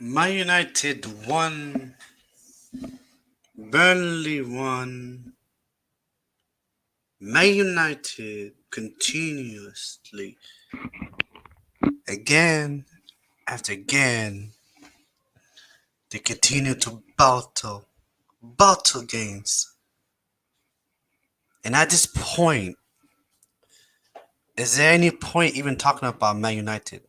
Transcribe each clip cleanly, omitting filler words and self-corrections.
Man United won. Burnley won. Man United continuously, again after again, they continue to battle games. And at this point, is there any point even talking about Man United?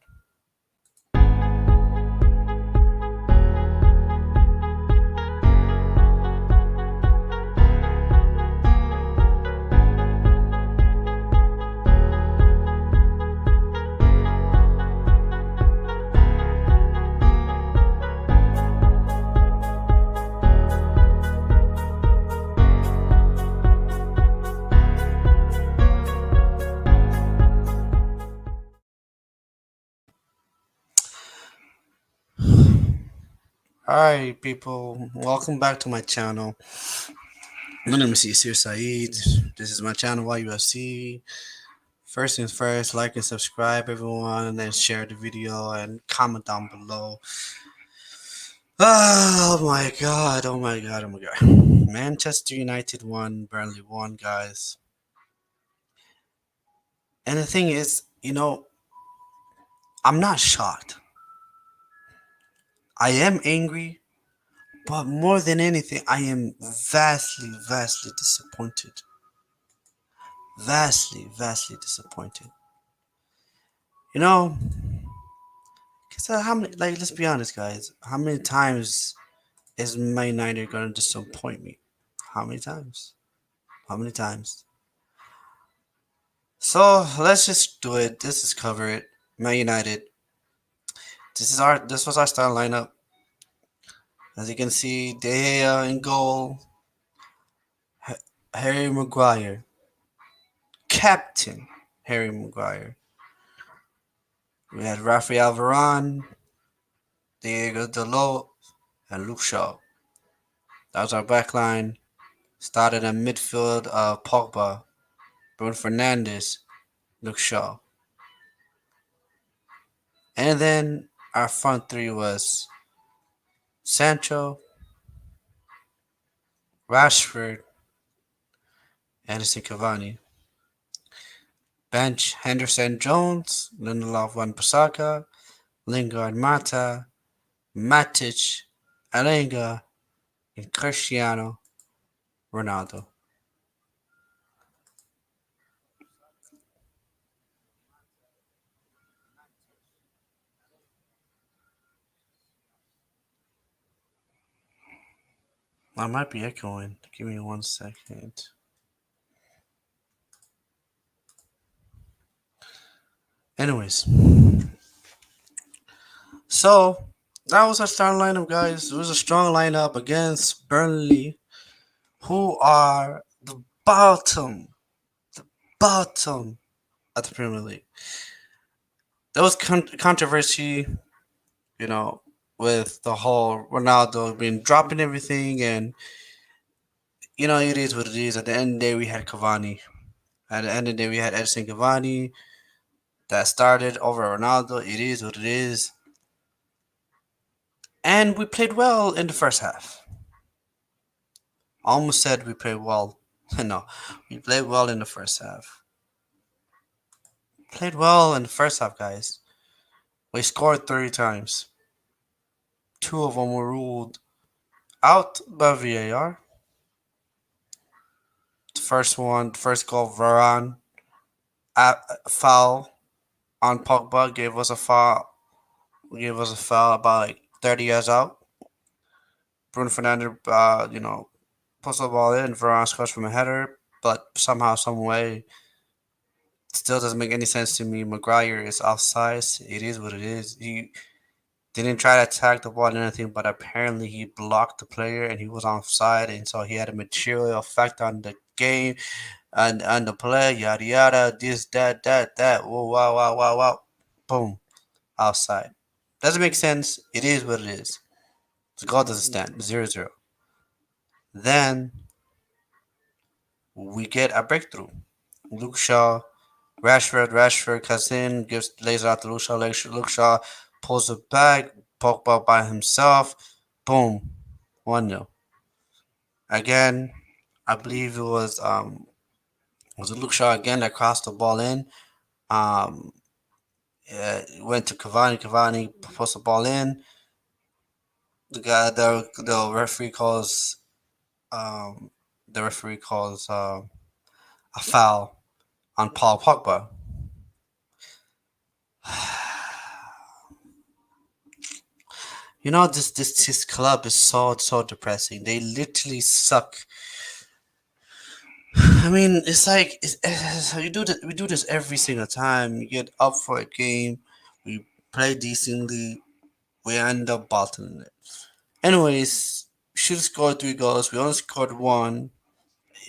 Alright, people, welcome back to my channel. My name is Yasir Saeed. This is my channel, YUFC. First things first, like and subscribe, everyone, and then share the video and comment down below. Oh my god, oh my god, oh my god. Manchester United won, Burnley won, guys. And the thing is, I'm not shocked. I am angry, but more than anything, I am vastly disappointed. Vastly disappointed. You know, cause how many? Like, let's be honest, guys. How many times is Man United gonna disappoint me? How many times? How many times? So let's just do it. Let's just cover it. Man United. This was our starting lineup. As you can see, De Gea in goal. Harry Maguire, Captain Harry Maguire. We had Rafael Varane, Diego Dalot, and Luke Shaw. That was our back line. Started in midfield, Pogba, Bruno Fernandes, Luke Shaw. And then our front three was Sancho, Rashford, Edison Cavani. Bench Henderson Jones, Lindelof Wan-Bissaka, Lingard Mata, Matic, Alenga, and Cristiano Ronaldo. I might be echoing. Give me 1 second. Anyways, so that was our starting lineup, guys. It was a strong lineup against Burnley, who are the bottom of the Premier League. There was controversy, you know, with the whole Ronaldo being dropping everything, and it is what it is. At the end of the day, we had Cavani. At the end of the day, we had Edison Cavani that started over Ronaldo. It is what it is. And we played well in the first half. Almost said we played well. No, we played well in the first half. Played well in the first half, guys. We scored 30 times. Two of them were ruled out by VAR. The first goal, Varane, foul on Pogba, gave us a foul. About like 30 yards out. Bruno Fernandes, puts the ball in. Varane scores from a header, but somehow, some way, still doesn't make any sense to me. Maguire is offside. It is what it is. He didn't try to attack the ball or anything, but apparently he blocked the player and he was offside, and so he had a material effect on the game and the play. Yada yada. This that. Whoa, wow. Boom. Offside. Doesn't make sense. It is what it is. The goal doesn't stand. 0-0. Then we get a breakthrough. Luke Shaw, Rashford cuts in, lays it out to Luke Shaw. Luke Shaw pulls it back, Pogba by himself. Boom, 1-0. Again, I believe it was a Luke Shaw again that crossed the ball in. Um, went to Cavani. Cavani puts the ball in. The referee calls um, a foul on Paul Pogba. You know this club is so depressing. They literally suck. I mean, it's like you do this. We do this every single time. You get up for a game, we play decently, we end up bottling it. Anyways, should have scored 3 goals. We only scored one.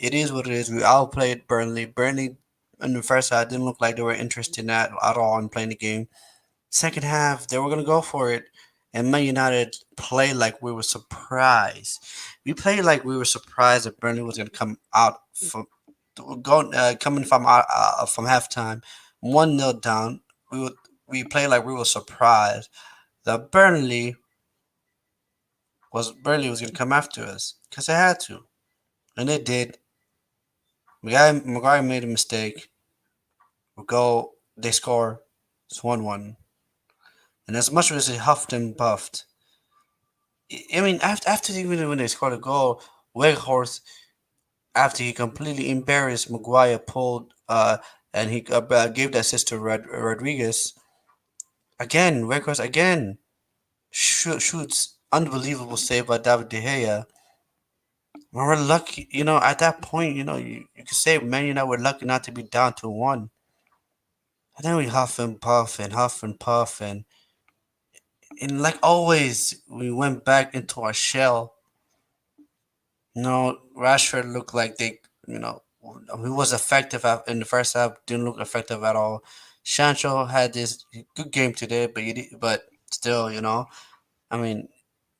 It is what it is. We outplayed Burnley. Burnley in the first half didn't look like they were interested in that at all in playing the game. Second half, they were gonna go for it, and Man United played like we were surprised. We played like we were surprised that Burnley was gonna come out from coming from halftime, 1-0 down. We played like we were surprised that Burnley was gonna come after us because they had to, and they did. Maguire made a mistake. We go, they score. It's 1-1. And as much as they huffed and puffed, I mean, after even when they scored a goal, Weghorst, after he completely embarrassed Maguire, pulled and he gave the assist to Rodriguez. Again, Weghorst again shoots unbelievable save by David De Gea. We're lucky, at that point, you could say, man, we're lucky not to be down to one. And then we huff and puff, and like always, we went back into our shell. No, Rashford looked like he was effective in the first half. Didn't look effective at all. Sancho had this good game today, but still, I mean,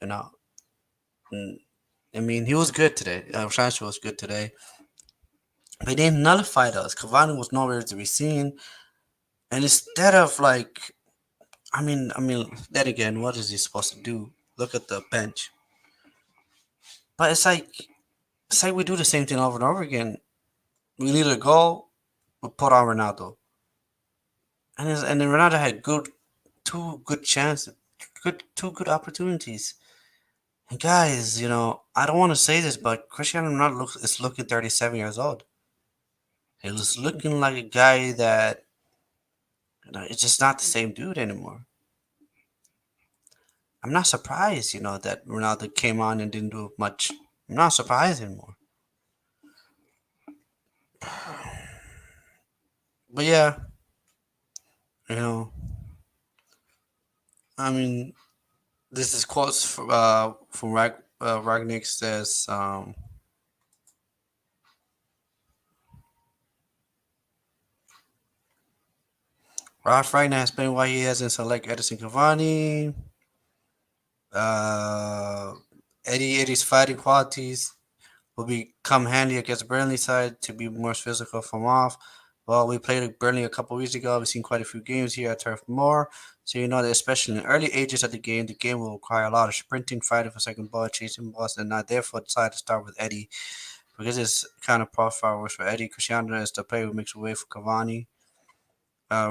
you know, mm, I mean, he was good today. Sancho was good today. But they nullified us. Cavani was nowhere to be seen, and instead of like, then again, what is he supposed to do? Look at the bench. But it's like we do the same thing over and over again. We need a goal, we put on Ronaldo. And then Ronaldo had two good chances, two good opportunities. And guys, I don't want to say this, but Cristiano Ronaldo is looking 37 years old. He was looking like a guy that it's just not the same dude anymore. I'm not surprised, that Ronaldo came on and didn't do much. I'm not surprised anymore. But yeah, you know, I mean, this is quotes from Ragnick says, Ralph Ragnar has explained why he hasn't selected Edison Cavani. Uh, Eddie's fighting qualities will become handy against Burnley side to be more physical from off. Well, we played Burnley a couple weeks ago. We've seen quite a few games here at Turf Moor. So you know that especially in the early ages of the game will require a lot of sprinting, fighting for second ball, chasing balls, and not therefore decided to start with Eddie. Because this kind of profile works for Eddie. Cristiano is the player who makes way for Cavani.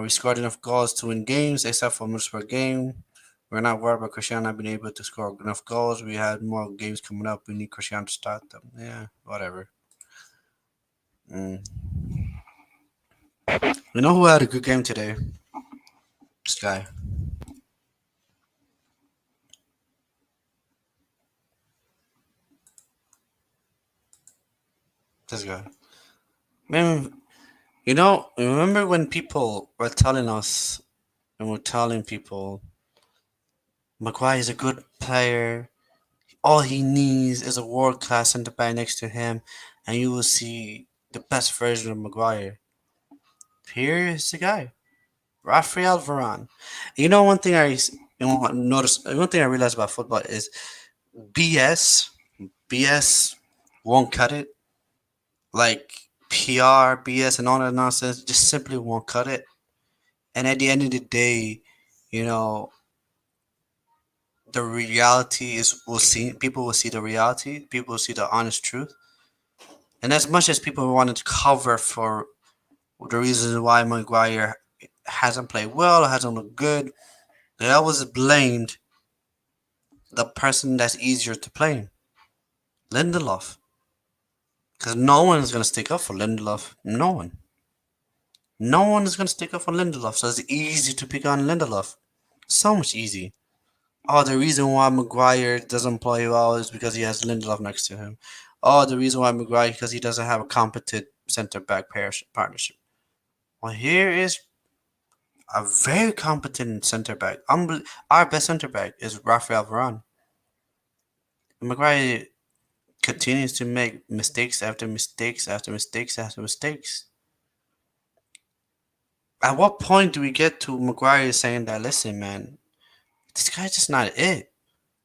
We scored enough goals to win games, except for minutes per game. We're not worried about Cristiano not being able to score enough goals. We had more games coming up. We need Cristiano to start them. Yeah, whatever. Mm. You know who had a good game today? This guy. This guy. Man, remember when people were telling us and were telling people Maguire is a good player. All he needs is a world class centre back next to him, and you will see the best version of Maguire. Here is the guy, Rafael Varane. One thing notice, one thing I realized about football is BS. BS won't cut it. Like PR, BS, and all that nonsense just simply won't cut it. And at the end of the day, you know, the reality is will see people will see the reality. People will see the honest truth. And as much as people wanted to cover for the reasons why Maguire hasn't played well, hasn't looked good, they always blamed the person that's easier to blame, Lindelof. Because no one is going to stick up for Lindelof. No one. No one is going to stick up for Lindelof. So it's easy to pick on Lindelof. So much easy. Oh, the reason why Maguire doesn't play well is because he has Lindelof next to him. Oh, the reason why Maguire because he doesn't have a competent centre back partnership. Well, here is a very competent centre back. Our best centre back is Rafael Varane. Maguire continues to make mistakes after mistakes after mistakes after mistakes. At what point do we get to Maguire saying that, listen, man, this guy's just not it.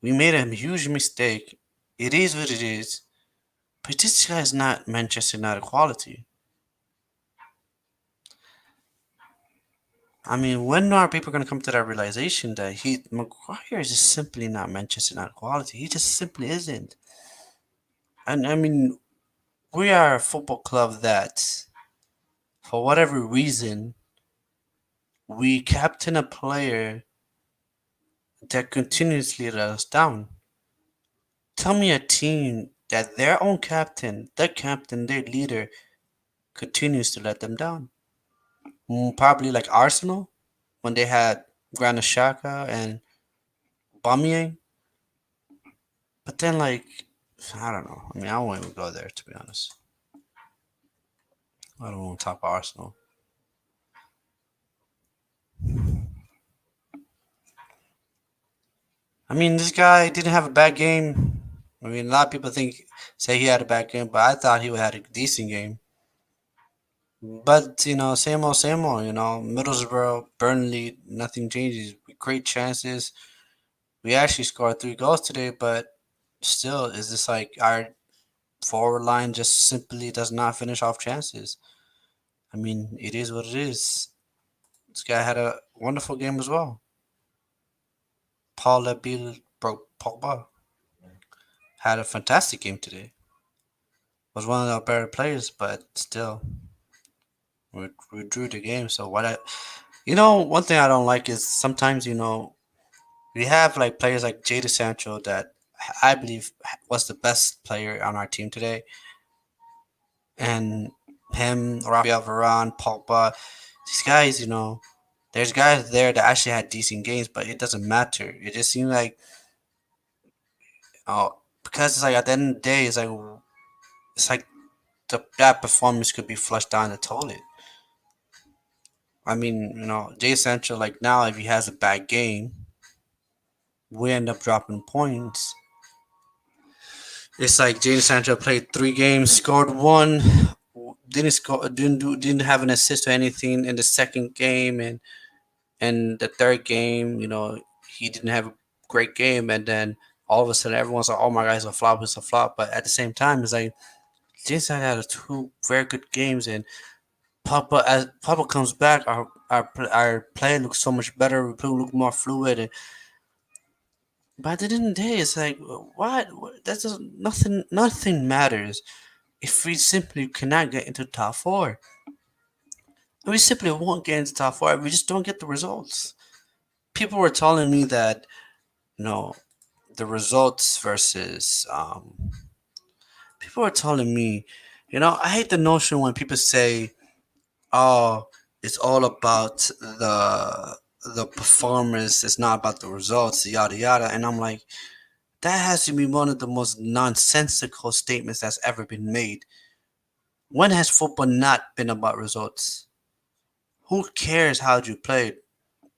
We made a huge mistake. It is what it is. But this guy's not Manchester United quality. I mean, when are people going to come to that realization that Maguire is just simply not Manchester United quality? He just simply isn't. And I mean, we are a football club that, for whatever reason, we captain a player that continuously let us down. Tell me a team that their own captain, their captain, their leader, continues to let them down. Probably like Arsenal when they had Granit Xhaka and Bamiyang. But then, like, I don't know. I mean, I won't even go there to be honest. I don't want to talk about Arsenal. I mean, this guy didn't have a bad game. I mean, a lot of people say he had a bad game, but I thought he had a decent game. But same old. Middlesbrough, Burnley, nothing changes. Great chances. We actually scored 3 goals today, but still, is this like our forward line just simply does not finish off chances? I mean, it is what it is. This guy had a wonderful game as well. Paul Labil Pogba had a fantastic game today. Was one of our better players, but still, we drew the game. So one thing I don't like is sometimes we have like players like Jada Sancho that I believe was the best player on our team today, and him, Rafael Varane, Pogba, these guys, there's guys there that actually had decent games, but it doesn't matter. It just seems like, because it's like at the end of the day, it's like that performance could be flushed down the toilet. I mean, Jay Sancho, like now, if he has a bad game, we end up dropping points. It's like Jay Sancho played 3 games, scored one, didn't have an assist or anything in the second game, and the third game, he didn't have a great game, and then all of a sudden everyone's like, "Oh my God, it's a flop." But at the same time, it's like Jay Sancho had 2 very good games, and Papa comes back, our play looks so much better. We look more fluid. But at the end of the day, it's like what? That's just nothing. Nothing matters if we simply cannot get into the top four. We simply won't get into the top four. We just don't get the results. People were telling me that no, the results versus people were telling me, I hate the notion when people say, "Oh, it's all about the performance. It's not about the results." Yada yada, and I'm like, that has to be one of the most nonsensical statements that's ever been made. When has football not been about results? Who cares how you played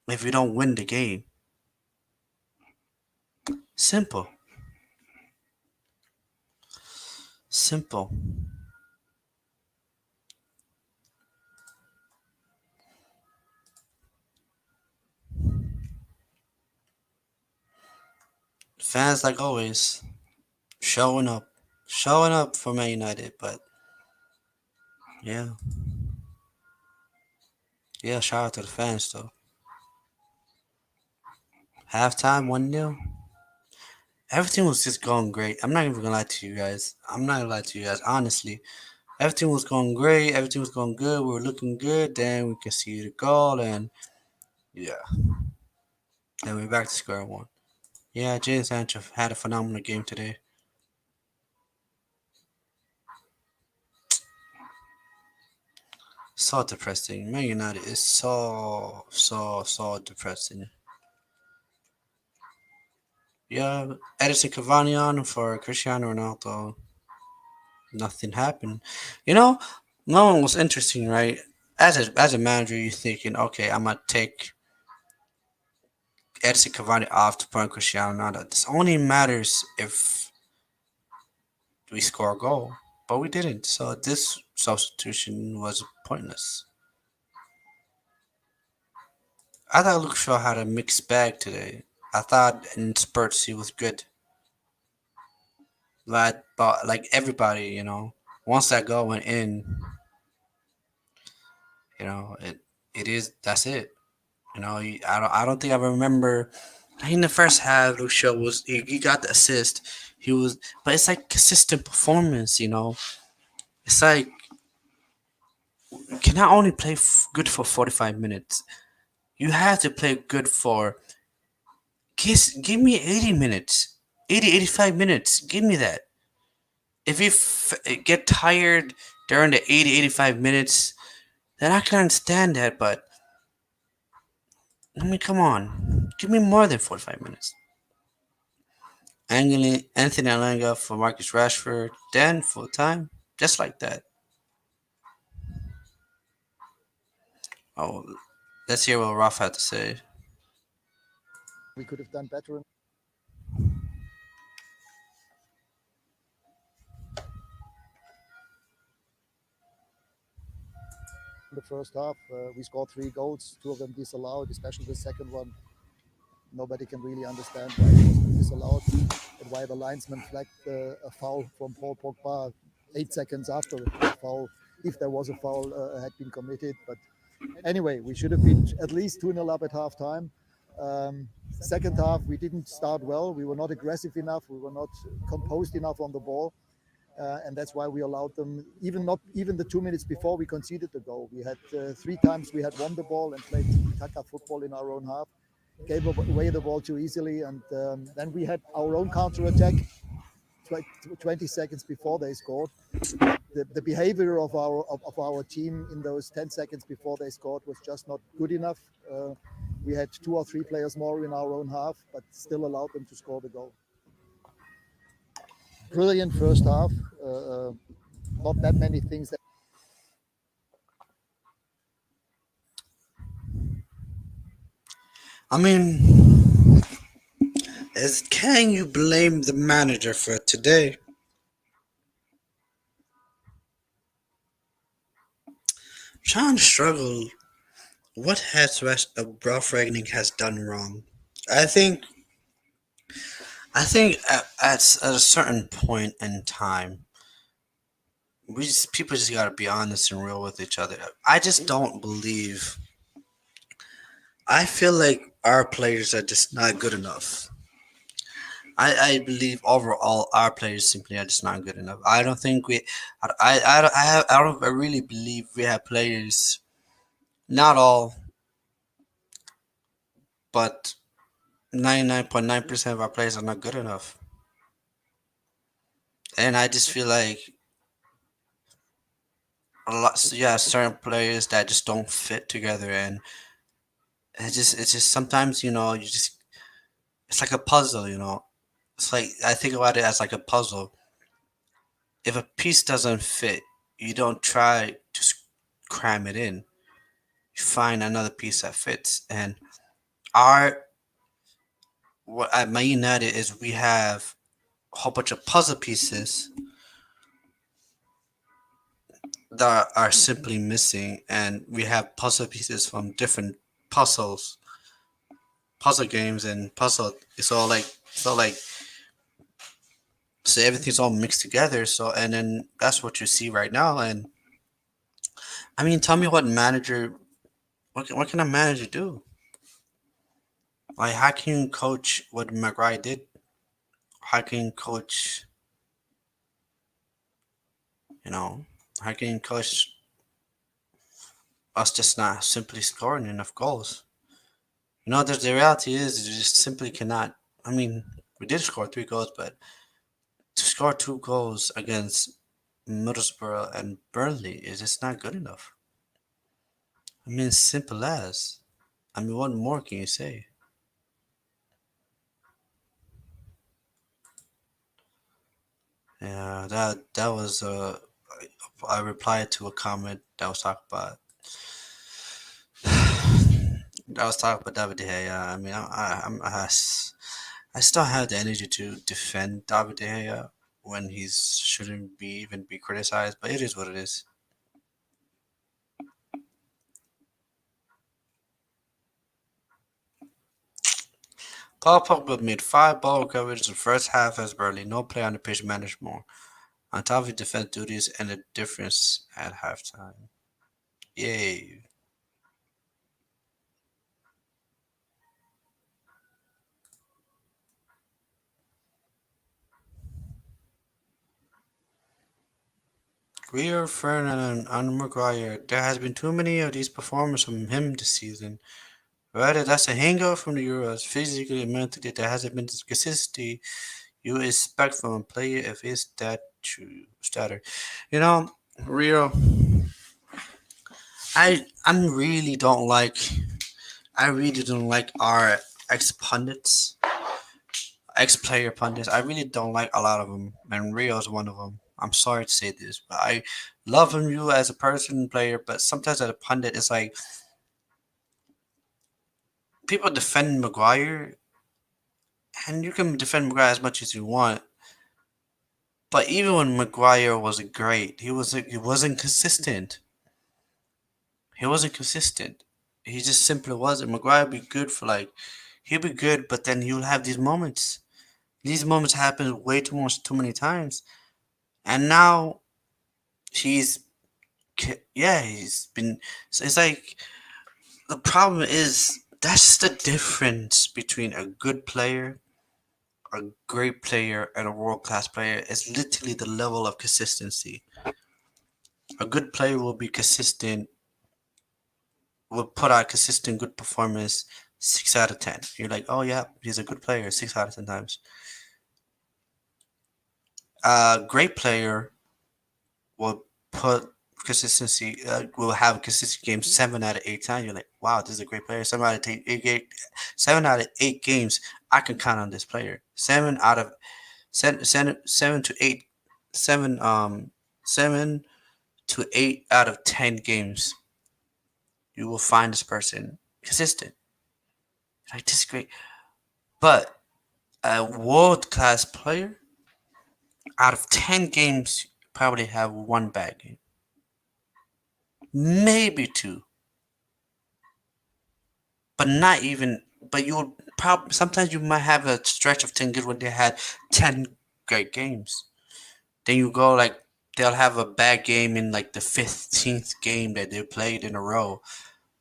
if you don't win the game? Simple. Simple. Fans, like always, showing up. Showing up for Man United, but yeah. Yeah, shout out to the fans though. Halftime 1-0. Everything was just going great. I'm not even gonna lie to you guys. I'm not gonna lie to you guys. Honestly, everything was going great. Everything was going good. We were looking good. Then we could see the goal, and yeah, then we're back to square one. Yeah, Jadon Sancho had a phenomenal game today. So depressing. Man United is so depressing. Yeah, Edison Cavani on for Cristiano Ronaldo. Nothing happened. You know, no one was interesting, right? As a manager, you're thinking, okay, I'm gonna take Edison Cavani off to put on Cristiano Ronaldo. This only matters if we score a goal, but we didn't. So this substitution was pointless. I thought Luke Shaw had a mixed bag today. I thought in spurts he was good, but like everybody, once that goal went in, it is that's it. I don't think I remember. In the first half, Luke Shaw he got the assist. He was, but it's like consistent performance. It's like you cannot only play good for 45 minutes. You have to play good for give me 80 minutes, 80, 85 minutes. Give me that. If you get tired during the 80, 85 minutes, then I can understand that. But I mean, come on, give me more than 45 minutes. Anthony Alanga for Marcus Rashford, then full time, just like that. Oh, let's hear what Ralph had to say. I mean, can you blame the manager for today? John struggled. What has Ralph Ragnick has done wrong? I think at a certain point in time, people just gotta be honest and real with each other. I just don't believe. I feel like our players are just not good enough. I believe overall our players simply are just not good enough. I don't think I really believe we have players. Not all, but 99.9% of our players are not good enough. And I just feel like certain players that just don't fit together, and it's just sometimes it's like a puzzle. It's like I think about it as like a puzzle. If a piece doesn't fit, you don't try to cram it in. You find another piece that fits. And our what at Man United is we have a whole bunch of puzzle pieces that are simply missing, and we have puzzle pieces from different puzzles, puzzle games, and puzzle. It's all like so everything's all mixed together. So and then that's what you see right now. And I mean, tell me what manager, what can a manager do? Like, how can you coach what McRae did? How can you coach, you know, how can you coach us just not simply scoring enough goals? There's the reality is you just simply cannot. I mean, we did score 3 goals, but to score 2 goals against Middlesbrough and Burnley is just not good enough. I mean, simple as. I mean, what more can you say? Yeah, that was I replied to a comment that was talking about David De Gea. I mean, I still have the energy to defend David De Gea when he shouldn't be even be criticized, but it is what it is. Paul Pogba made 5 ball recoveries in the first half as Burnley. No player on the pitch managed more. On top of his defense duties and the difference at halftime. Yay. Rio Ferdinand and Maguire. There has been too many of these performances from him this season. Rather, that's a hangout from the Euros. Physically and mentally, there hasn't been the consistency you expect from a player of his stature. You know, Rio, I really don't like our ex pundits, ex player pundits. I really don't like a lot of them, and Rio's one of them. I'm sorry to say this, but I love him you as a person and player, but sometimes as a pundit, it's like people defend Maguire, and you can defend Maguire as much as you want. But even when Maguire was great, he wasn't consistent. He wasn't consistent. He just simply wasn't. Maguire would be good for like he'll be good, but then he'll have these moments. These moments happen way too many times. And now he's yeah, he's been so it's like the problem is that's the difference between a good player, a great player, and a world class player. It's literally the level of consistency. A good player will be consistent, will put out consistent good performance 6 out of 10. You're like, oh yeah, he's a good player 6 out of 10 times. A great player will put consistency, will have a consistent game 7 out of 8 times. You're like, wow, this is a great player. 7 out of 8 games, I can count on this player. 7 to 8, 7 to 8 out of 10 games, you will find this person consistent. Like this is great, but a world class player out of 10 games probably have one bad game, maybe two, but not even. But you'll probably sometimes you might have a stretch of 10 good when they had 10 great games. Then you go like they'll have a bad game in like the 15th game that they played in a row,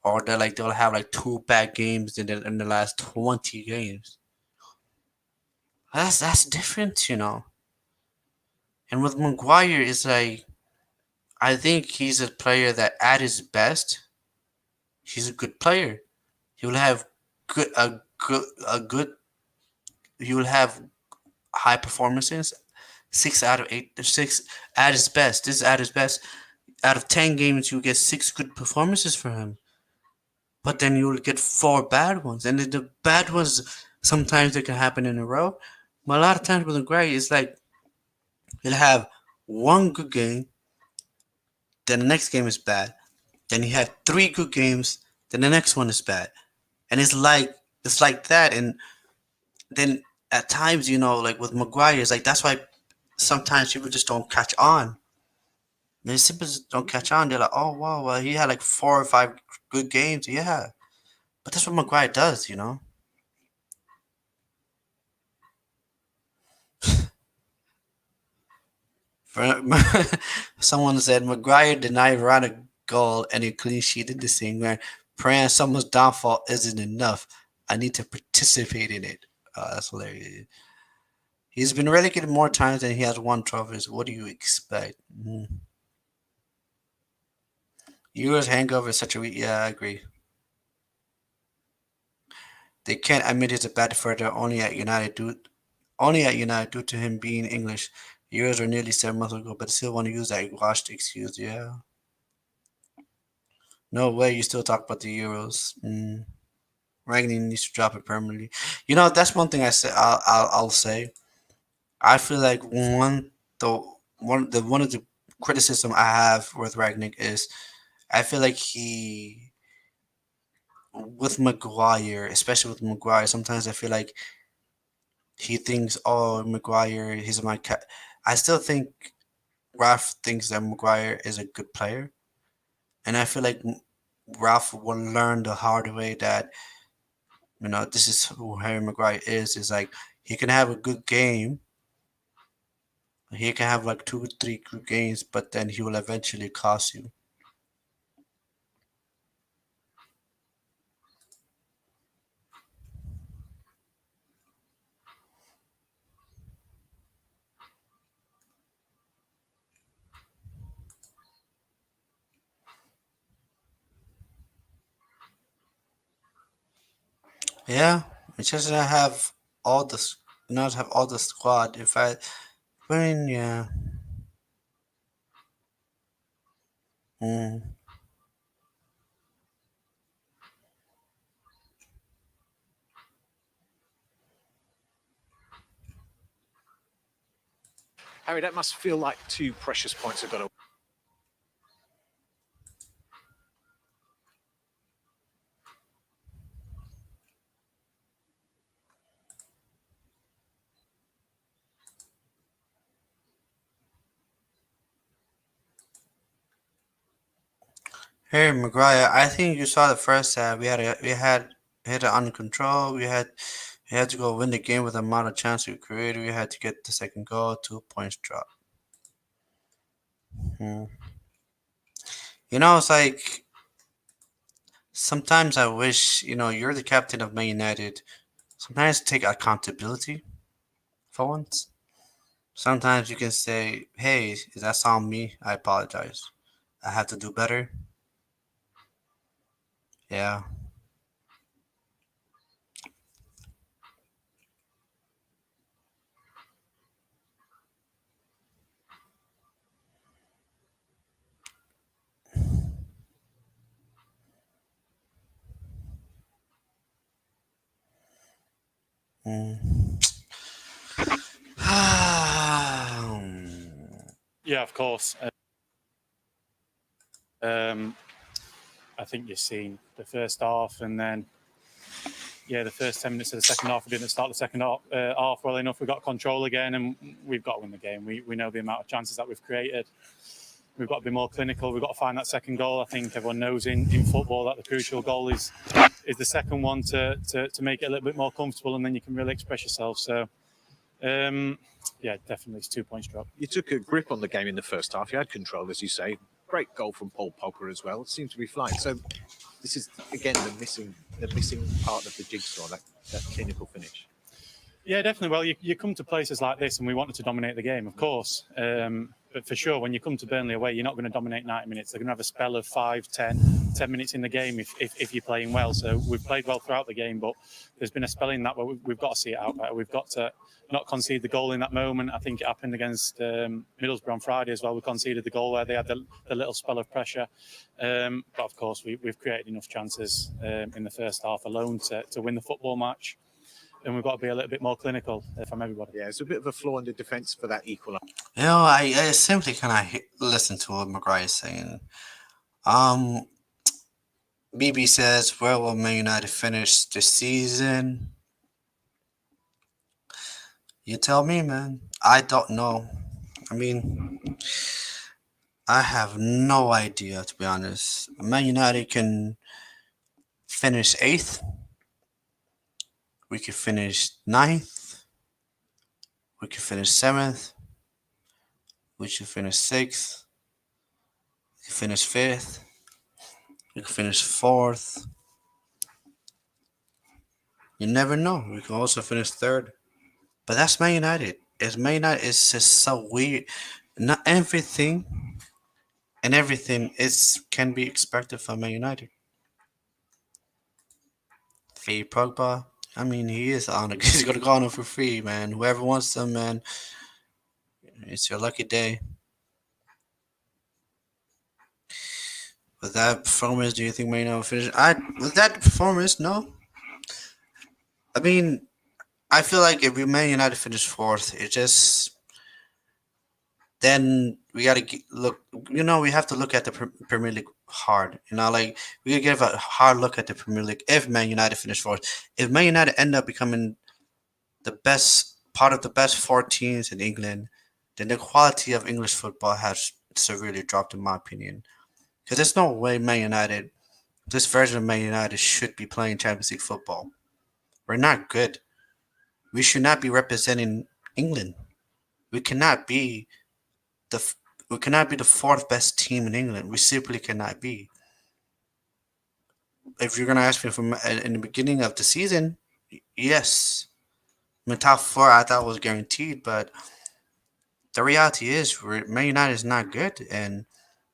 or they'll have like 2 bad games in the last 20 games. That's different. And with Maguire, it's like I think he's a player that at his best, he's a good player. He will have good a good he will have high performances. 6 out of 8, 6 at his best. This is at his best. Out of 10 games, you get 6 good performances for him. But then you will get 4 bad ones, and the bad ones sometimes they can happen in a row. But a lot of times with the Gray, it's like he'll have one good game, then the next game is bad. Then he had 3 good games, then the next one is bad, and it's like that. And then at times, like with Maguire, it's like that's why sometimes people just don't catch on. They simply just don't catch on. They're like, oh wow, well he had like 4 or 5 good games, yeah. But that's what Maguire does. For, someone said Maguire denied run a goal and a clean sheet in the same way. Praying someone's downfall isn't enough. I need to participate in it. That's hilarious. He's been relegated more times than he has won trophies. What do you expect? Euros hangover is such a yeah, I agree. They can't admit he's a bad defender only at United due to him being English. Euros were nearly 7 months ago, but still want to use that washed excuse. Yeah, no way. You still talk about the Euros. Ragnar needs to drop it permanently. That's one thing I say. I'll say. I feel like the one of the criticism I have with Ragnick is I feel like he with Maguire, especially with Maguire. Sometimes I feel like he thinks, "Oh, Maguire, he's my cat." I still think Ralph thinks that Maguire is a good player, and I feel like Ralph will learn the hard way that this is who Harry Maguire is. Is like he can have a good game, he can have like 2, 3 good games, but then he will eventually cost you. Yeah, it's just not have all the not have all the squad. I mean, yeah. Mm, Harry, that must feel like two precious points have got to. Hey, Maguire, I think you saw the first half. We had it under control. We had to go win the game with the amount of chance we created. We had to get the second goal, 2 points drop. Hmm. It's like sometimes I wish you're the captain of Man United. Sometimes take accountability for once. Sometimes you can say, "Hey, that's on me. I apologize. I have to do better." Yeah. Mm. Yeah, of course. Um, I think you've seen the first half, and then the first 10 minutes of the second half. We didn't start the second half well enough. We got control again, and we've got to win the game. We know the amount of chances that we've created. We've got to be more clinical. We've got to find that second goal. I think everyone knows in football that the crucial goal is the second one to make it a little bit more comfortable, and then you can really express yourself. So. Definitely it's 2 points drop. You took a grip on the game in the first half. You had control, as you say. Great goal from Paul Pogba as well. It seems to be flying. So this is again the missing part of the jigsaw, that clinical finish. Yeah, definitely. Well, you come to places like this, and we wanted to dominate the game, of course. But for sure, when you come to Burnley away, you're not going to dominate 90 minutes. They're going to have a spell of 5, 10 minutes in the game if you're playing well. So we've played well throughout the game, but there's been a spell in that where we've got to see it out better. We've got to not concede the goal in that moment. I think it happened against Middlesbrough on Friday as well. We conceded the goal where they had the little spell of pressure. But of course, we've created enough chances in the first half alone to win the football match. And we've got to be a little bit more clinical from everybody. Yeah, it's a bit of a flaw in the defence for that equaliser. I simply cannot listen to what McGrath is saying. Um, BB says, "Where will Man United finish this season?" You tell me, man. I don't know. I mean, I have no idea, to be honest. Man United can finish eighth. We could finish ninth. We could finish seventh. We should finish sixth. We could finish fifth. We could finish fourth. You never know. We can also finish third. But that's Man United. It's Man United is just so weird. Not everything is can be expected from Man United. Free Pogba. I mean, he is on it. He's gonna go on it for free, man. Whoever wants them, man, it's your lucky day. With that performance, do you think Man United will finish? I with that performance, no. I mean, I feel like if we Man United finish fourth, it just then we gotta look. We have to look at the Premier League hard. Like we gotta give a hard look at the Premier League if Man United finish fourth. If Man United end up becoming the best part of the best four teams in England, then the quality of English football has severely dropped, in my opinion. Because there's no way Man United, this version of Man United, should be playing Champions League football. We're not good. We should not be representing England. We cannot be the we cannot be the fourth best team in England. We simply cannot be. If you're gonna ask me from in the beginning of the season, yes, I mean, top four I thought was guaranteed, but the reality is Man United is not good, and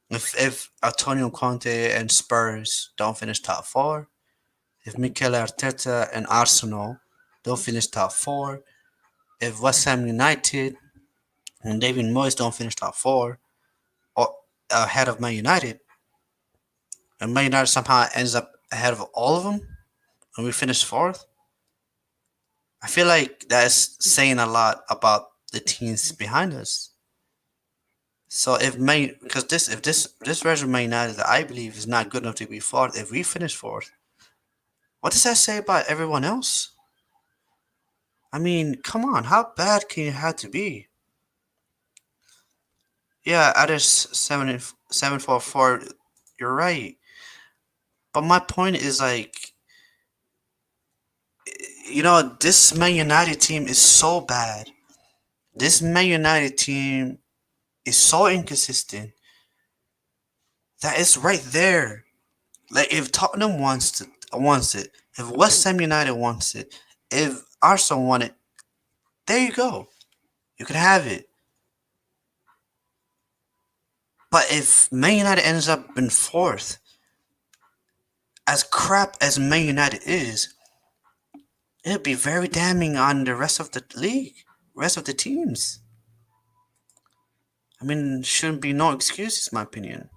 if Antonio Conte and Spurs don't finish top four, if Mikel Arteta and Arsenal don't finish top four, if West Ham United and David Moyes don't finish top four or ahead of Man United, and Man United somehow ends up ahead of all of them, and we finish fourth, I feel like that's saying a lot about the teams behind us. So if May, because this if this version of Man United that I believe is not good enough to be fourth, if we finish fourth, what does that say about everyone else? I mean, come on, how bad can you have to be? Yeah, others 7-4-4. You're right, but my point is like, this Man United team is so bad. This Man United team is so inconsistent that it's right there. Like if Tottenham wants it, if West Ham United wants it, if Arsenal want it, there you go. You can have it. But if Man United ends up in fourth, as crap as Man United is, it'll be very damning on the rest of the league, rest of the teams. I mean, shouldn't be no excuses, my opinion.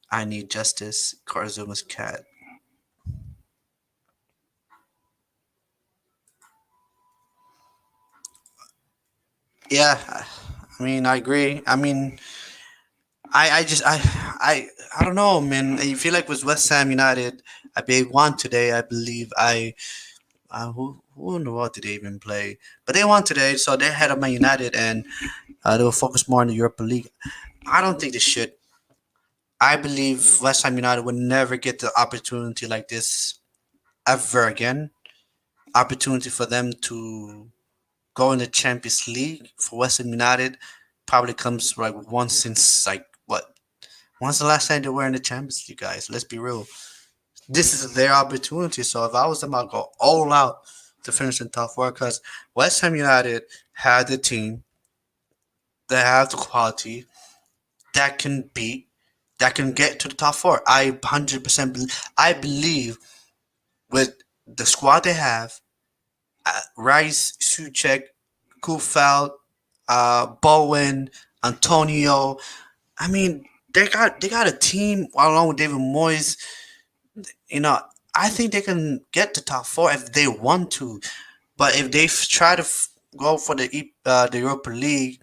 I need justice, Karazuma's cat. Yeah, I mean, I agree. I mean, I just I don't know, man. I feel like with West Ham United, they won today. I believe who in the world did they even play? But they won today, so they had of Man United, and they will focus more on the Europa League. I don't think they should. I believe West Ham United would never get the opportunity like this ever again. Opportunity for them to go in the Champions League for West Ham United probably comes like once since like what? When's the last time they were in the Champions League, guys? Let's be real. This is their opportunity. So if I was them, I'd go all out to finish in top four because West Ham United had the team, they have the quality that can beat, that can get to the top four. I 100% I believe with the squad they have, Rice, Suchek, Kufal, Bowen, Antonio. I mean, they got a team along with David Moyes. You know, I think they can get to top four if they want to. But if they try to go for the Europa League,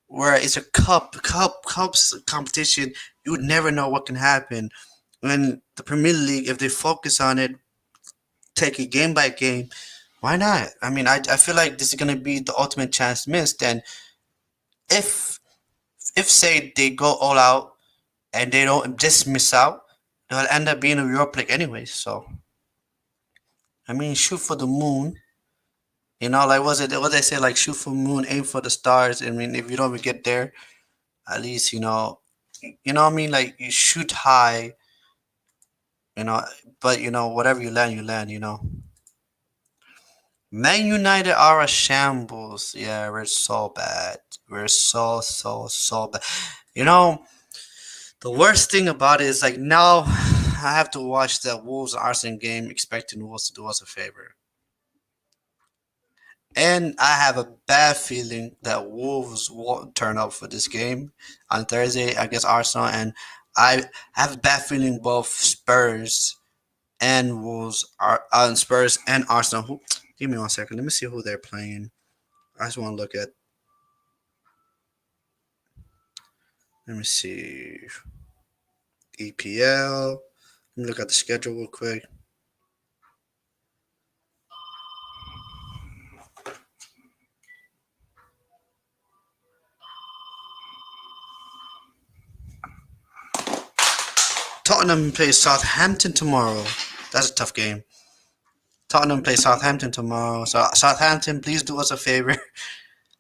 where it's a cups competition, you would never know what can happen. When the Premier League, if they focus on it, take it game by game, why not? I mean, I feel like this is gonna be the ultimate chance missed. And if if say they go all out and they don't just miss out, they'll end up being a Europa League anyway. So I mean, shoot for the moon. Like was it what they say, like shoot for the moon, aim for the stars. I mean, if you don't even get there, at least what I mean. Like you shoot high, you know, but whatever you land, you land. Man United are a shambles. Yeah, we're so bad. We're so bad. You know, the worst thing about it is like now I have to watch that Wolves Arsenal game expecting Wolves to do us a favor. And I have a bad feeling that Wolves won't turn up for this game on Thursday against Arsenal. And I have a bad feeling both Spurs and Wolves are Spurs and Arsenal. Give me 1 second. Let me see who they're playing. I just want to look at. Let me see EPL. Let me look at the schedule real quick. Tottenham plays Southampton tomorrow. That's a tough game. Tottenham plays Southampton tomorrow. So Southampton, please do us a favor.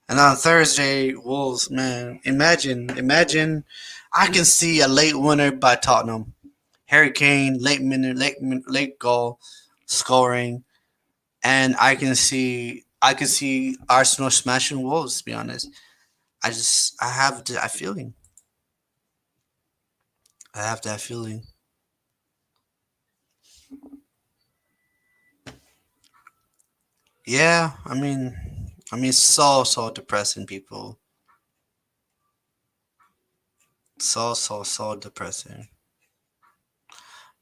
And on Thursday, Wolves, man, imagine, I can see a late winner by Tottenham. Harry Kane, late goal, scoring, and I can see Arsenal smashing Wolves. To be honest, I have that feeling. I have that feeling. Yeah, I mean, so depressing, people. So depressing.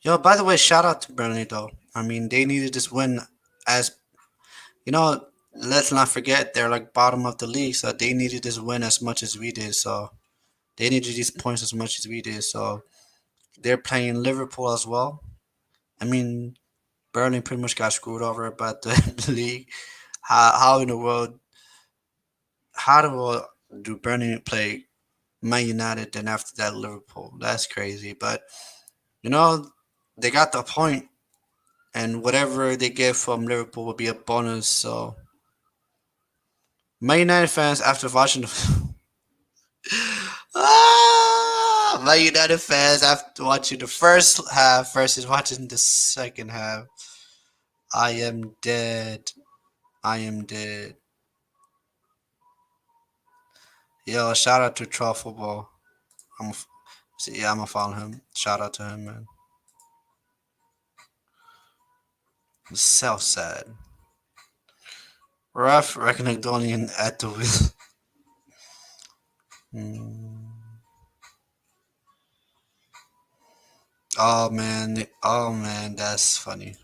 Yo, by the way, shout out to Burnley though. I mean, they needed this win as you know. Let's not forget they're like bottom of the league, so they needed this win as much as we did. So they needed these points as much as we did. So they're playing Liverpool as well. I mean, Burnley pretty much got screwed over by the league. How in the world? How do Burnley play Man United then after that Liverpool? That's crazy. But you know, they got the point, and whatever they get from Liverpool will be a bonus. So Man United fans, after watching the Man United fans, after watching the first half versus watching the second half, I am dead. I am dead. Yo, shout out to Troll Football. I'm a, see, yeah, I'm gonna follow him. Shout out to him, man. It's so sad. Ref Reckoningdonian at the wheel. Hmm. Oh man, that's funny.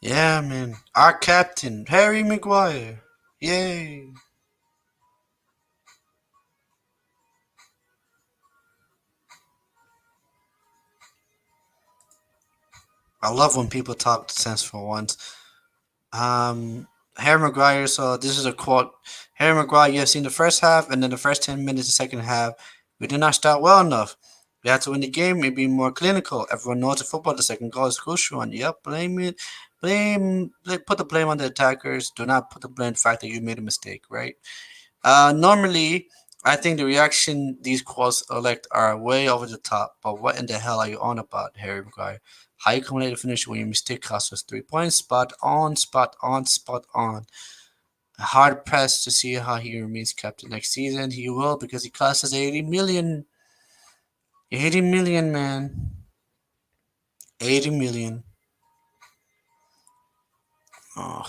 Yeah, man. Our captain, Harry Maguire. Yay. I love when people talk sense for once. Harry Maguire, so this is a quote. Harry Maguire, you have seen the first half and then the first 10 minutes, the second half. We did not start well enough. We had to win the game, maybe more clinical. Everyone knows in football the second goal is crucial. And yep, put the blame on the attackers. Do not put the blame on the fact that you made a mistake, right? Normally, I think the reaction these quotes elect are way over the top, but what in the hell are you on about, Harry Maguire? How you come late to finish when your mistake cost us 3 points? Spot on, spot on, spot on. Hard pressed to see how he remains captain next season. He will because he cost us 80 million. 80 million, man. 80 million. Oh,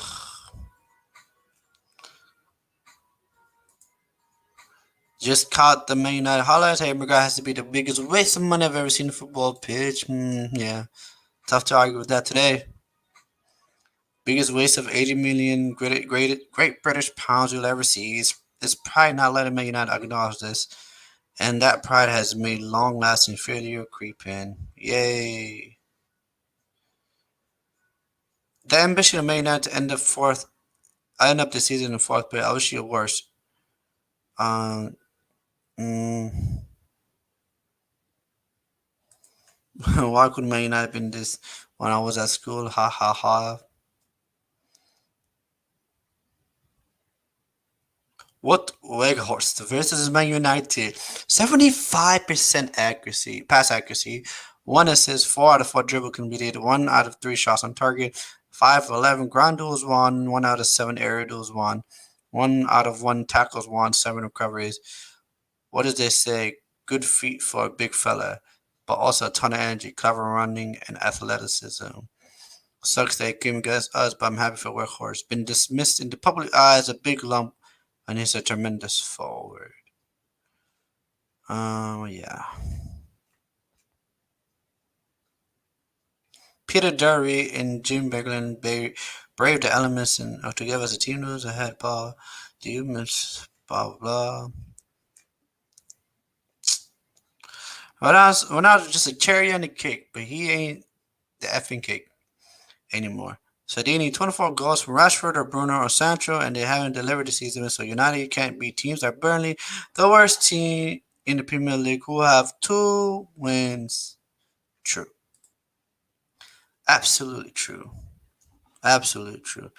just caught the Man United highlights. Harry Maguire has to be the biggest waste of money I've ever seen in a football pitch. Yeah, tough to argue with that today. Biggest waste of 80 million great British pounds you'll ever see. It's probably not letting Man United acknowledge this. And that pride has made long lasting failure creep in. Yay. The ambition of Man United to end up the season in fourth place, I wish you worse. Um, mm, why could Man United have been this when I was at school? Ha ha ha. What Weghorst versus Man United. 75% accuracy, pass accuracy. One assist, 4 out of 4 dribble completed, 1 out of 3 shots on target, 5 of 11 ground duels won, 1 out of 7 aerial duels won, 1 out of 1 tackles won, 7 recoveries. What does they say? Good feet for a big fella, but also a ton of energy, clever running, and athleticism. Sucks that he came against us, but I'm happy for Weghorst. Been dismissed in the public eye as a big lump, and he's a tremendous forward. Yeah. Peter Drury and Jim Beglin brave the elements and together as a team knows ahead. Paul, do you miss blah blah blah? Ronaldo's just a cherry on the cake, but he ain't the effing cake anymore. So they need 24 goals from Rashford or Bruno or Sancho, and they haven't delivered this season. So United can't beat teams like Burnley, the worst team in the Premier League, who have 2 wins. True. Absolutely true. Absolutely true.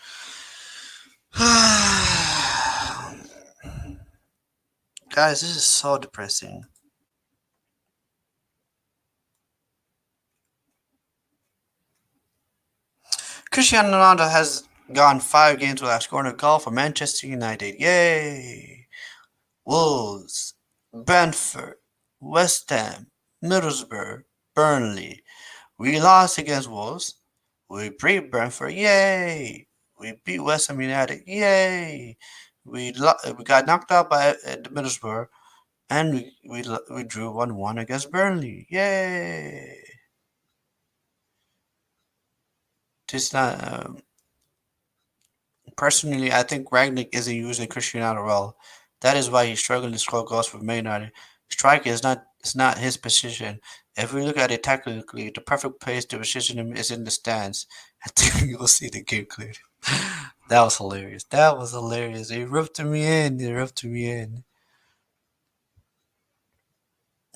Guys, this is so depressing. Cristiano Ronaldo has gone 5 games without scoring a goal for Manchester United. Yay! Wolves, Brentford, West Ham, Middlesbrough, Burnley. We lost against Wolves. We beat Brentford. Yay! We beat West Ham United. Yay! We got knocked out by the Middlesbrough, and we drew 1-1 against Burnley. Yay! This not personally. I think Ragnick isn't using Cristiano well. That is why he's struggling to score goals for Man United. Striker is not his position. If we look at it tactically, the perfect place to position him is in the stands. I think you will see the game clearly. That was hilarious. That was hilarious. He ripped me in. He ripped me in.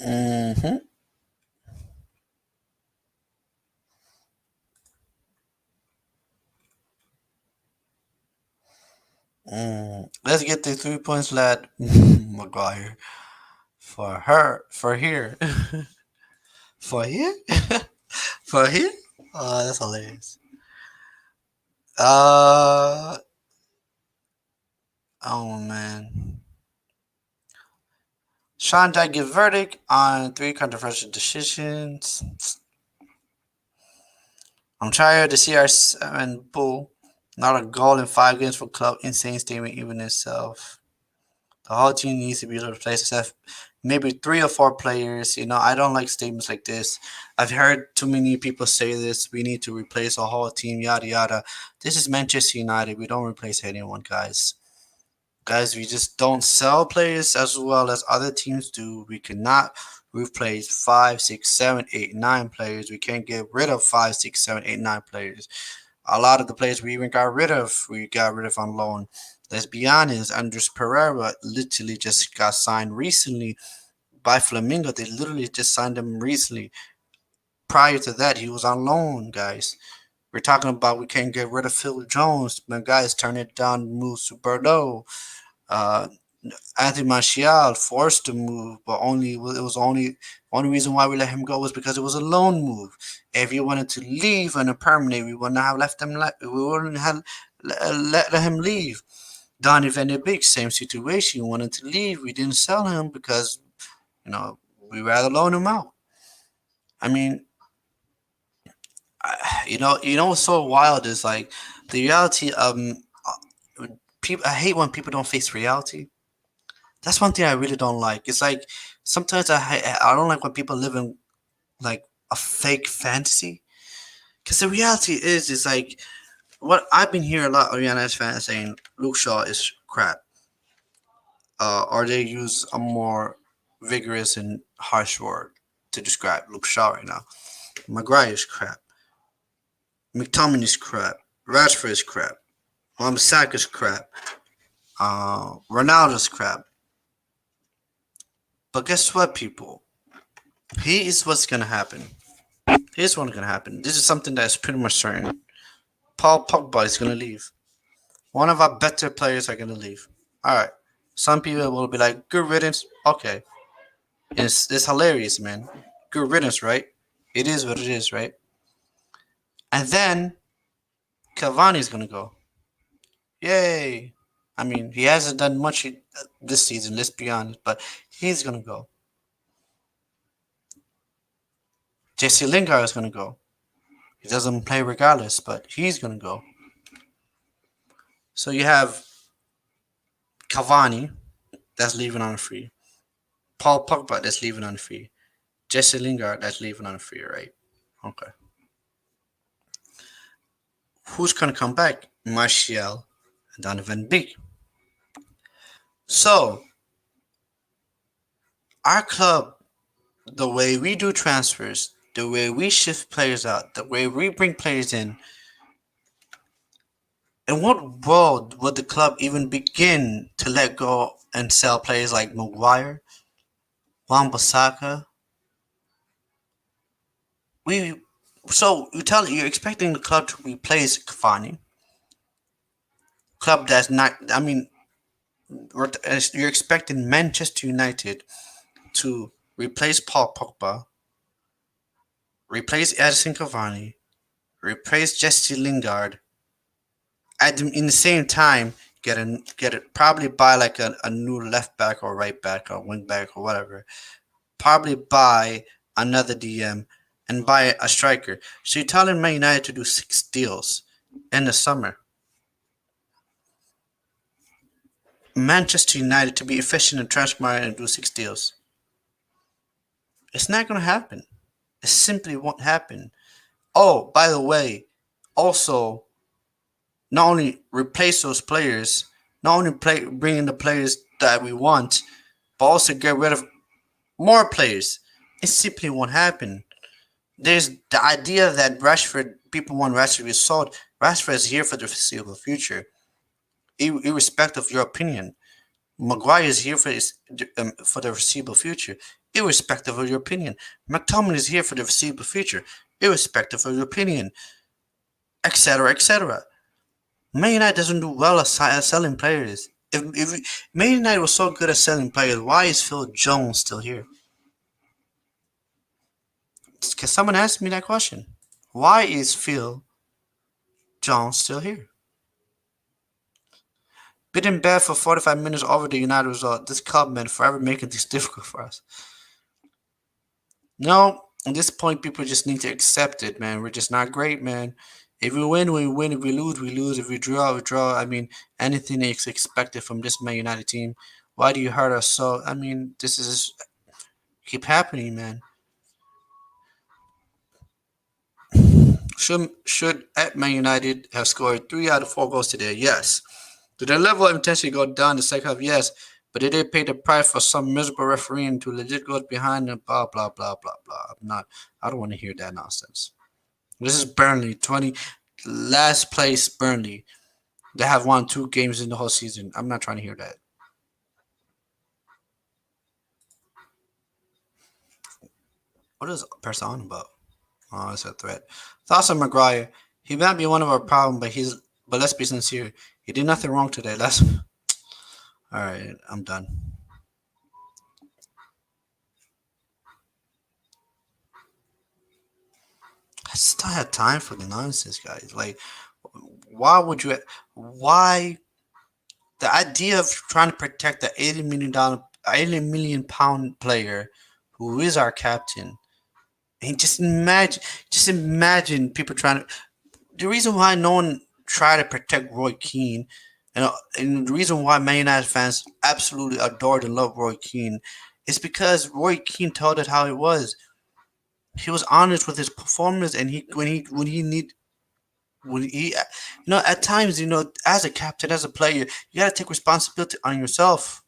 Mm-hmm. Let's get the 3 points, lad. Maguire. For her. For here. For here? For here? Oh, that's hilarious. Uh, oh man. Sean Dyche gives verdict on 3 controversial decisions. I'm tired of the CR7 bull. Not a goal in 5 games for club. Insane statement, even itself. The whole team needs to be replaced except maybe 3 or 4 players. I don't like statements like this. I've heard too many people say this. We need to replace a whole team, yada yada. This is Manchester United. We don't replace anyone, guys. Guys, we just don't sell players as well as other teams do. We cannot replace 5, 6, 7, 8, 9 players. We can't get rid of 5, 6, 7, 8, 9 players. A lot of the players we even got rid of, we got rid of on loan. Let's be honest, Andres Pereira literally just got signed recently by Flamingo. They literally just signed him recently. Prior to that, he was on loan, guys. We're talking about we can't get rid of Phil Jones. My guys turn it down, moves to Bordeaux. Uh, Anthony Martial forced to move, but only reason why we let him go was because it was a loan move. If he wanted to leave on a permanent, we wouldn't have left him. We wouldn't have let him leave. Donny Van de Beek, same situation. He wanted to leave. We didn't sell him because we rather loan him out. I mean, what's so wild is like the reality of people. I hate when people don't face reality. That's one thing I really don't like. It's like sometimes I don't like when people live in like a fake fantasy. Because the reality is like what I've been hearing a lot of United fans saying Luke Shaw is crap. Or they use a more vigorous and harsh word to describe Luke Shaw right now. Maguire is crap. McTominay is crap. Rashford is crap. Wan-Bissaka is crap. Ronaldo's crap. But guess what, people? Here's what's gonna happen. Here's what's gonna happen. This is something that is pretty much certain. Paul Pogba is gonna leave. One of our better players are gonna leave. All right. Some people will be like, "Good riddance." Okay, it's hilarious, man. Good riddance, right? It is what it is, right? And then Cavani's gonna go. Yay! I mean, he hasn't done much this season. Let's be honest, but he's gonna go. Jesse Lingard is gonna go. He doesn't play regardless, but he's gonna go. So you have Cavani that's leaving on a free. Paul Pogba that's leaving on a free. Jesse Lingard that's leaving on a free, right? Okay. Who's gonna come back? Martial and Donovan B. So our club, the way we do transfers, the way we shift players out, the way we bring players in what world would the club even begin to let go and sell players like Maguire, Wan-Bissaka? We so you're expecting the club to replace Cavani, club that's not. I mean, you're expecting Manchester United to replace Paul Pogba, replace Edison Cavani, replace Jesse Lingard, in the same time get it probably buy like a new left back or right back or wing back or whatever. Probably buy another DM and buy a striker. So you're telling Man United to do 6 deals in the summer. Manchester United to be efficient in transfer market and do 6 deals. It's not going to happen. It simply won't happen. Oh, by the way, also not only replace those players, not only bring in the players that we want, but also get rid of more players. It simply won't happen. There's the idea that Rashford, people want Rashford to be sold. Rashford is here for the foreseeable future, irrespective of your opinion. Maguire is here for the foreseeable future, irrespective of your opinion. McTominay is here for the foreseeable future, irrespective of your opinion, etc., etc. Man United doesn't do well at selling players. If Man United was so good at selling players, why is Phil Jones still here? Can someone ask me that question? Why is Phil Jones still here? Been in bed for 45 minutes over the United result. This club, man, forever making this difficult for us. No, at this point, people just need to accept it, man. We're just not great, man. If we win, we win. If we lose, we lose. If we draw, we draw. I mean, anything is expected from this Man United team. Why do you hurt us so? I mean, this is keep happening, man. Should at Man United have scored 3 out of 4 goals today? Yes. Did their level of intensity go down in the second half? Yes. But did they pay the price for some miserable refereeing to legit goes behind them? Blah blah blah blah blah. I don't want to hear that nonsense. This is Burnley, 20 last place Burnley. They have won 2 games in the whole season. I'm not trying to hear that. What is person on about? Oh, it's a threat. Thoughts on Maguire. He might be one of our problem, but let's be sincere. He did nothing wrong today. Alright, I'm done. I just don't have time for the nonsense, guys. Like, why would you? Why the idea of trying to protect the £80 million player who is our captain? And just imagine people trying to. The reason why no one tried to protect Roy Keane, and the reason why Man United fans absolutely adored and loved Roy Keane, is because Roy Keane told it how it was. He was honest with his performance, and at times, as a captain, as a player, you gotta take responsibility on yourself.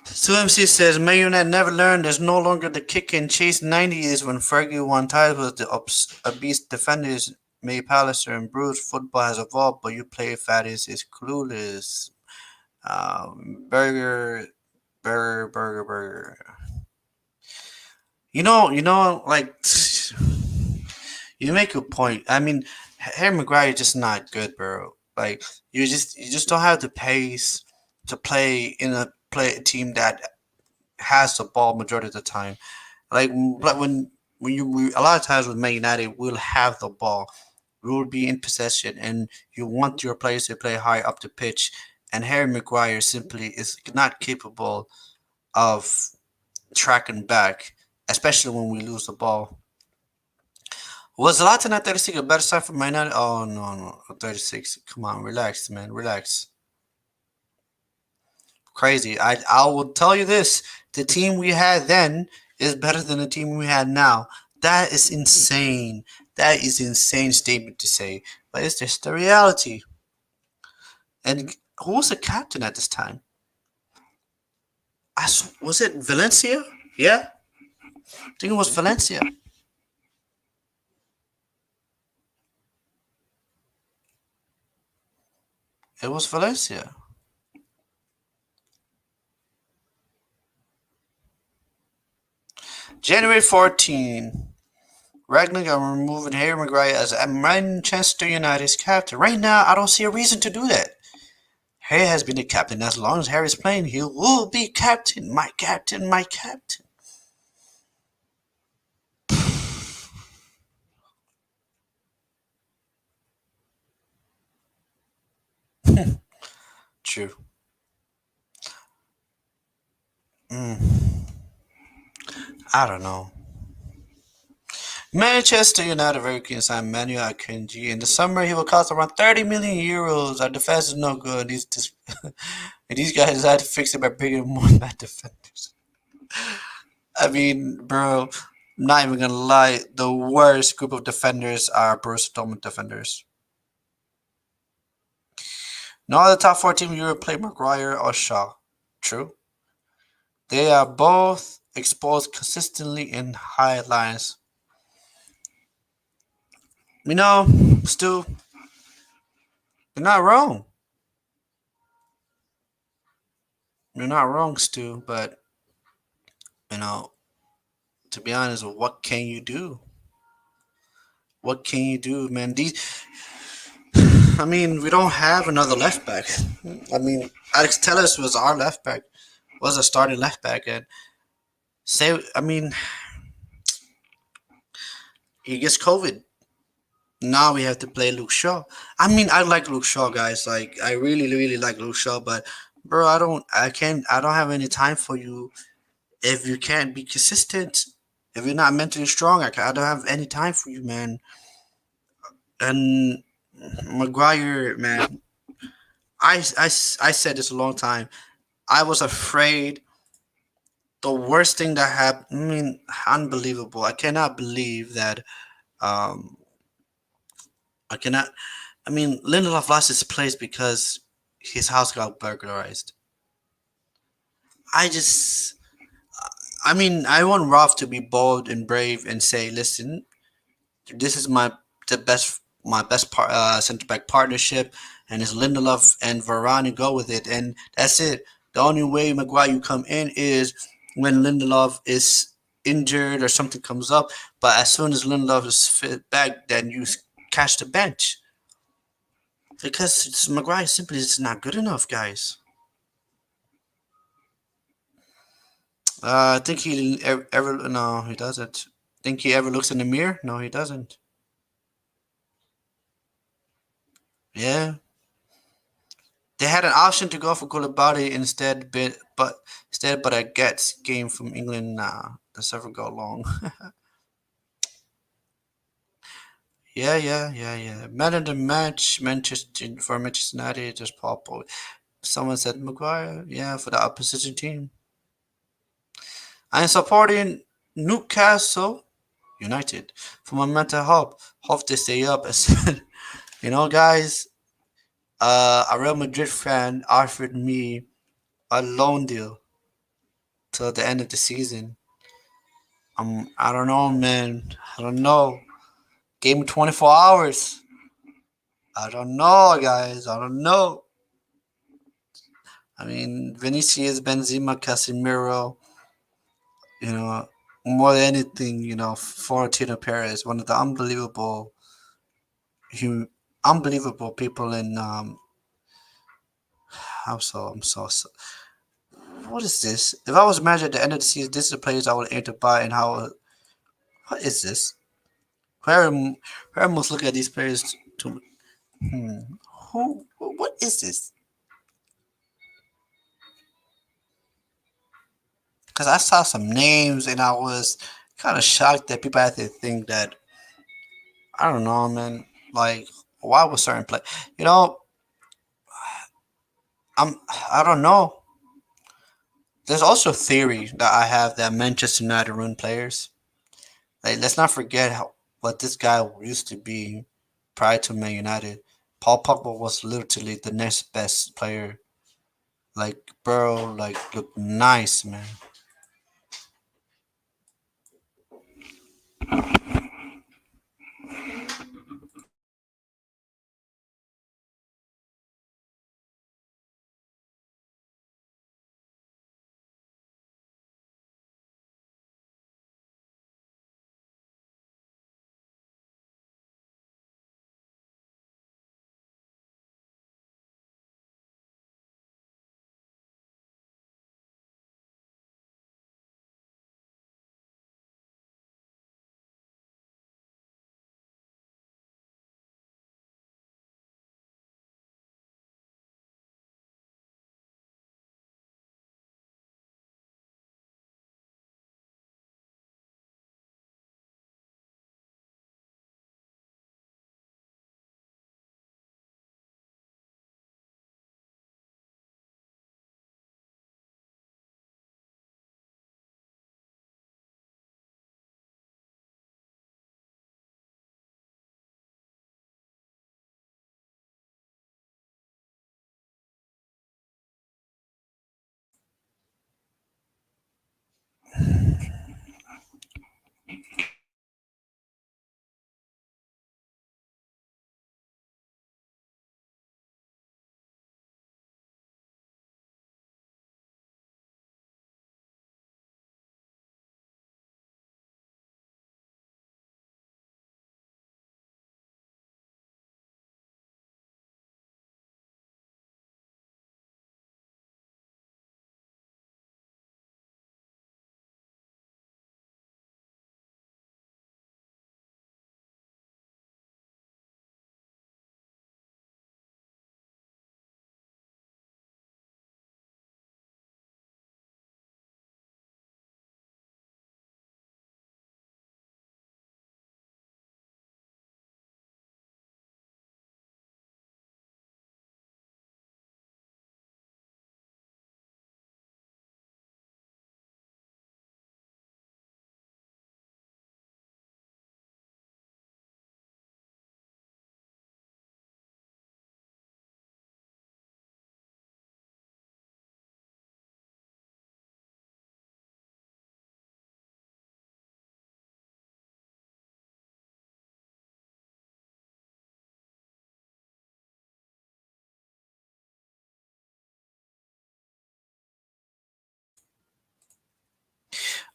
So MC says, Man United never learned. There's no longer the kick and chase 90s when Fergie won titles with the obese defenders. May Pallister and Bruce. Football has evolved, but you play fatties is clueless. Burger. like you make a point. I mean, Harry Maguire is just not good, bro. Like you just don't have the pace to play a team that has the ball majority of the time. Like when a lot of times with Man United, we'll have the ball, we will be in possession, and you want your players to play high up the pitch, and Harry Maguire simply is not capable of tracking back, especially when we lose the ball. Was Zlatan at 36 a better side for Man United? Oh no, no, 36. Come on, relax, man, relax. Crazy. I will tell you this: the team we had then is better than the team we had now. That is insane. That is an insane statement to say, but it's just the reality. And who was the captain at this time? Was it Valencia? Yeah, I think it was Valencia. It was Valencia. January 14. Ragnick are removing Harry Maguire as Manchester United's captain. Right now, I don't see a reason to do that. Harry has been the captain as long as Harry's playing. He will be captain, my captain, my captain. True. Mm, I don't know. Manchester United very keen to sign Manuel Akanji. In the summer, he will cost around 30 million euros. Our defense is no good. And these guys decided to fix it by bringing more bad defenders. I mean, bro, I'm not even gonna lie. The worst group of defenders are Borussia Dortmund defenders. No other top four team in Europe play Maguire or Shaw. True. They are both exposed consistently in high lines. You know, Stu, you're not wrong. You're not wrong, Stu. But you know, to be honest, what can you do? What can you do, man? I mean, we don't have another left back. I mean, Alex Telles was our left back, was a starting left back, and I mean, he gets COVID. Now we have to play Luke Shaw. I mean, I like Luke Shaw, guys. Like, I really, really like Luke Shaw, but bro, I don't have any time for you if you can't be consistent. If you're not mentally strong, I don't have any time for you, man. And Maguire, man, I said this a long time. I was afraid. The worst thing that happened. I mean, unbelievable. I cannot believe that. Um, I cannot. I mean, Lindelof lost his place because his house got burglarized. I just. I mean, I want Rolf to be bold and brave and say, "Listen, this is my best center back partnership, and it's Lindelof and Varane go with it, and that's it. The only way Maguire you come in is when Lindelof is injured or something comes up. But as soon as Lindelof is fit back, then you catch the bench because Maguire simply is not good enough, guys. I think he ever no, he doesn't. Think he ever looks in the mirror? No, he doesn't. Yeah, they had an option to go for Koulibaly but I guess game from England. Nah, does ever go long. Yeah. Man of the match, Manchester for Manchester United, just Paul. Someone said Maguire. Yeah, for the opposition team. I'm supporting Newcastle United for my mental health. Hope they stay up. Guys. A Real Madrid fan offered me a loan deal till the end of the season. I don't know, man. I don't know. Gave me 24 hours. I don't know, guys. I don't know. I mean, Vinicius, Benzema, Casemiro. You know, more than anything, Florentino Perez, one of the unbelievable people in I'm so what is this? If I was manager at the end of the season, this is the players I would aim to buy and how. What is this? Where where must look at these players to. Hmm, who? What is this? Because I saw some names and I was kind of shocked that people had to think that. I don't know, man. Like, why was certain play? You know, I'm. I don't know. There's also a theory that I have that Manchester United run players. Like, let's not forget what this guy used to be prior to Man United. Paul Pogba was literally the next best player. Like, bro, like, look nice, man.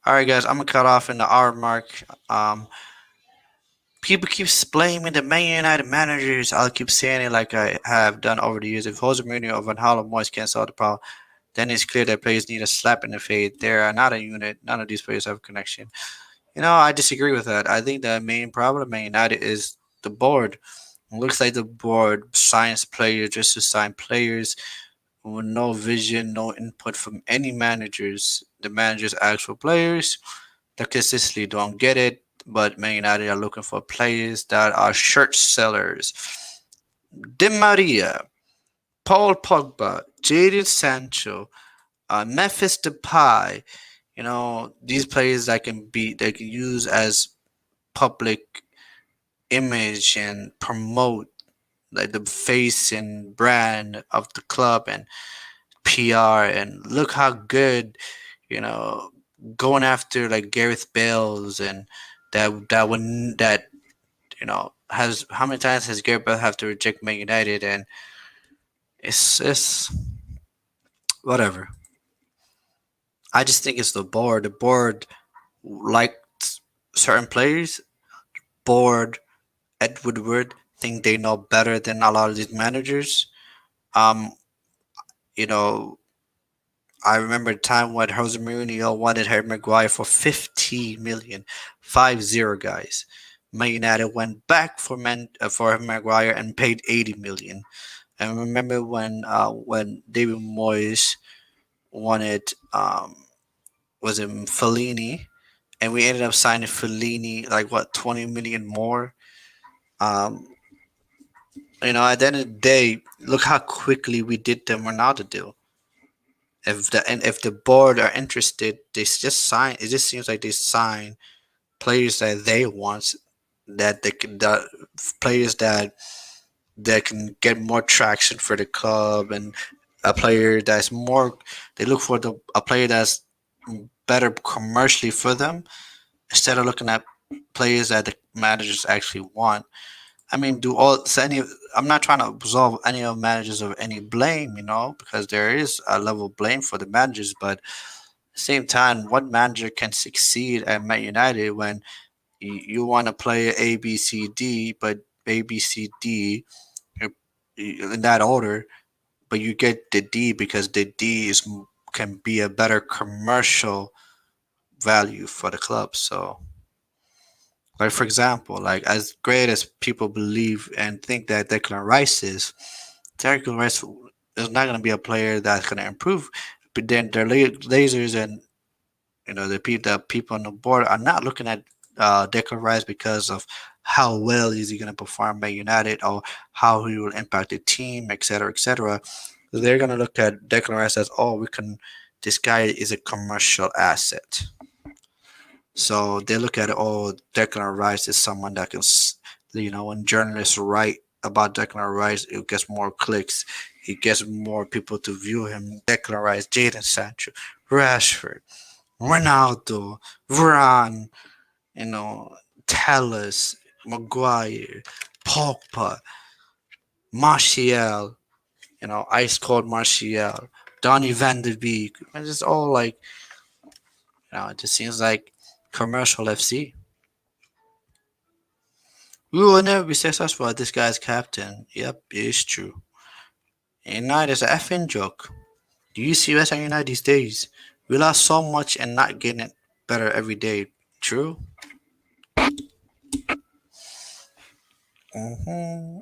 All right, guys, I'm gonna cut off in the hour mark. People keep blaming the Man United managers. I'll keep saying it like I have done over the years. If Jose Mourinho or Van Gaal or Moyes can't solve the problem, then it's clear that players need a slap in the face. They are not a unit. None of these players have a connection. I disagree with that. I think the main problem of Man United is the board. It looks like the board signs players just to sign players with no vision, no input from any managers. The managers ask for players that consistently don't get it, but Man United are looking for players that are shirt sellers. Di Maria, Paul Pogba, Jadon Sancho, Memphis Depay. These players that they can use as public image and promote like the face and brand of the club and PR and look how good, you know, going after like Gareth Bales and that has how many times has Gareth Bale have to reject Man United and it's whatever. I just think it's the board. The board liked certain players, bored Ed Woodward, think they know better than a lot of these managers. Um, you know, I remember a time when Jose Mourinho wanted Harry Maguire for 50 million, 50 guys. Man United went back for Maguire and paid 80 million. And remember when David Moyes wanted was it Fellini, and we ended up signing Fellini like what 20 million more. Um, at the end of the day, look how quickly we did the Ronaldo deal. If the board are interested, they just sign. It just seems like they sign players that they want, that they can, that players that can get more traction for the club, and a player that's more. They look for a player that's better commercially for them, instead of looking at players that the managers actually want. I mean, do all so any? I'm not trying to absolve any of managers of any blame, because there is a level of blame for the managers. But at the same time, what manager can succeed at Man United when you want to play A, B, C, D, but A, B, C, D in that order, but you get the D because the D can be a better commercial value for the club. So, like for example, like as great as people believe and think that Declan Rice is, Declan Rice is not going to be a player that's going to improve. But then their lasers and the people on the board are not looking at Declan Rice because of how well is he going to perform at United, or how he will impact the team, etc., etc. They're going to look at Declan Rice as, oh, this guy is a commercial asset. So they look at, oh, Declan Rice is someone that can, when journalists write about Declan Rice, it gets more clicks. It gets more people to view him. Declan Rice, Jadon Sancho, Rashford, Ronaldo, Varane, you know, Telles, Maguire, Pogba, Martial, ice cold Martial, Donny van de Beek. It's just all like, it just seems like commercial FC. We will never be successful at this guy's captain. Yep, it is true. United is a effing joke. Do you see West Ham United these days? We lost so much and not getting it better every day. True? hmm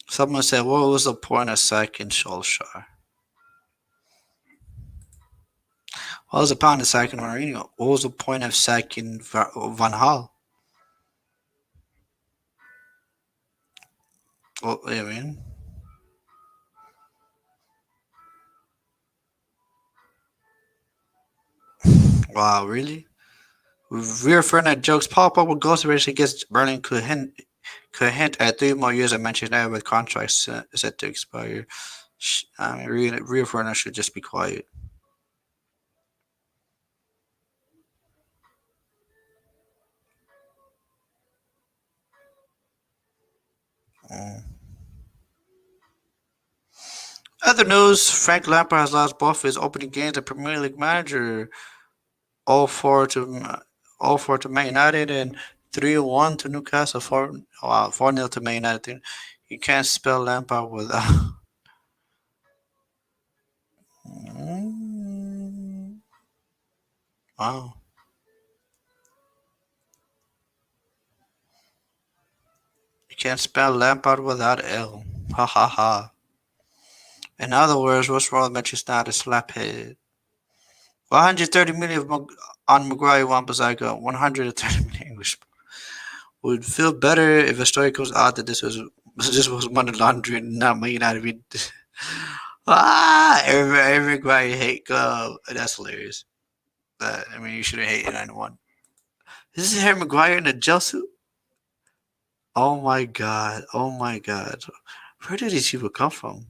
Someone said, what was the point of sacking Solskjaer? What was the point of sacking Mourinho? What was the point of sacking Van Hal? Well, I mean, wow, really? We're referring at jokes. Paul Pogba goes to race against Burnley could hint at 3 more years of Manchester United with contracts set to expire. I mean, Rio Ferdinand should just be quiet. Mm. Other news: Frank Lampard has lost both his opening games as Premier League manager. All four to all four to Man United and 3-1 to Newcastle. 4-0 to Man United. You can't spell Lampard without. Mm, wow. You can't spell Lampard without L. Ha ha ha. In other words, what's wrong with Manchester United slaphead? 130 million on Maguire Wan-Bissaka, 130 million English. Would feel better if a story comes out that this was money laundering, not Man United. Every Maguire hate club. That's hilarious. I mean, you shouldn't hate anyone. This is Harry Maguire in a gel suit. Oh my god! Oh my god! Where did these people come from?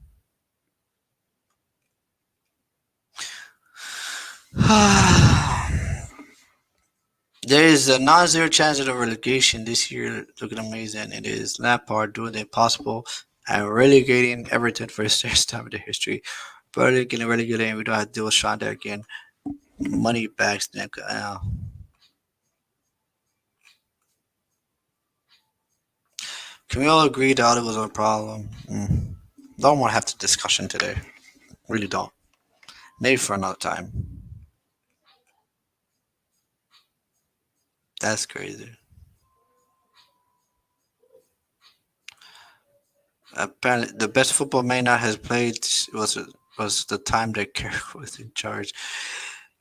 There is a non-zero chance of relegation this year. Looking amazing. It is Lampard doing the impossible and relegating Everton for the first time in their history. Burnley getting relegated, and we don't have to deal with Sean there again. Money bags, Nick. Can we all agree that it was a problem? Don't want to have the discussion today. Really don't. Maybe for another time. That's crazy. Apparently, the best football Maynard has played was the time that Carrick was in charge.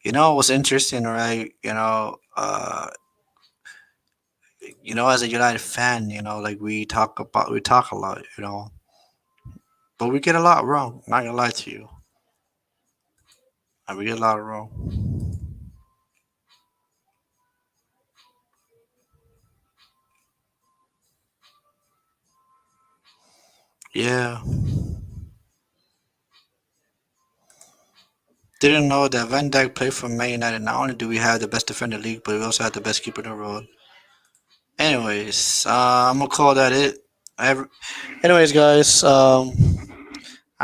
You know, it was interesting, right? As a United fan, like we talk a lot, but we get a lot wrong. Not gonna lie to you, and we get a lot wrong. Yeah, didn't know that Van Dijk played for Man United. Not only do we have the best defender in the league, but we also have the best keeper in the world. Anyways, I'm gonna call that it. Every, anyways, guys, I'm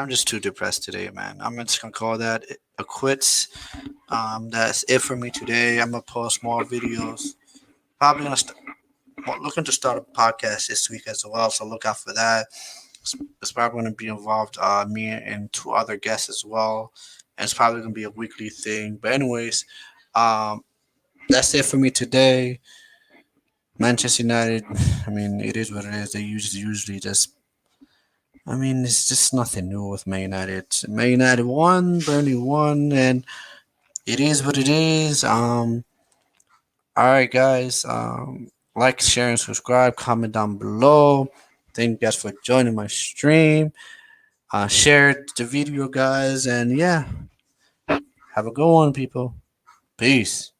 just too depressed today, man. I'm just gonna call that a quits. That's it for me today. I'm gonna post more videos. Probably looking to start a podcast this week as well, so look out for that. It's probably gonna be involved me and two other guests as well, and it's probably gonna be a weekly thing. But anyways, um, that's it for me today. Manchester United. I mean, it is what it is. They usually just. I mean, it's just nothing new with Man United. Man United won, Burnley won, and it is what it is. All right, guys. Like, share, and subscribe. Comment down below. Thank you guys for joining my stream. Share the video, guys, and yeah, have a good one, people. Peace.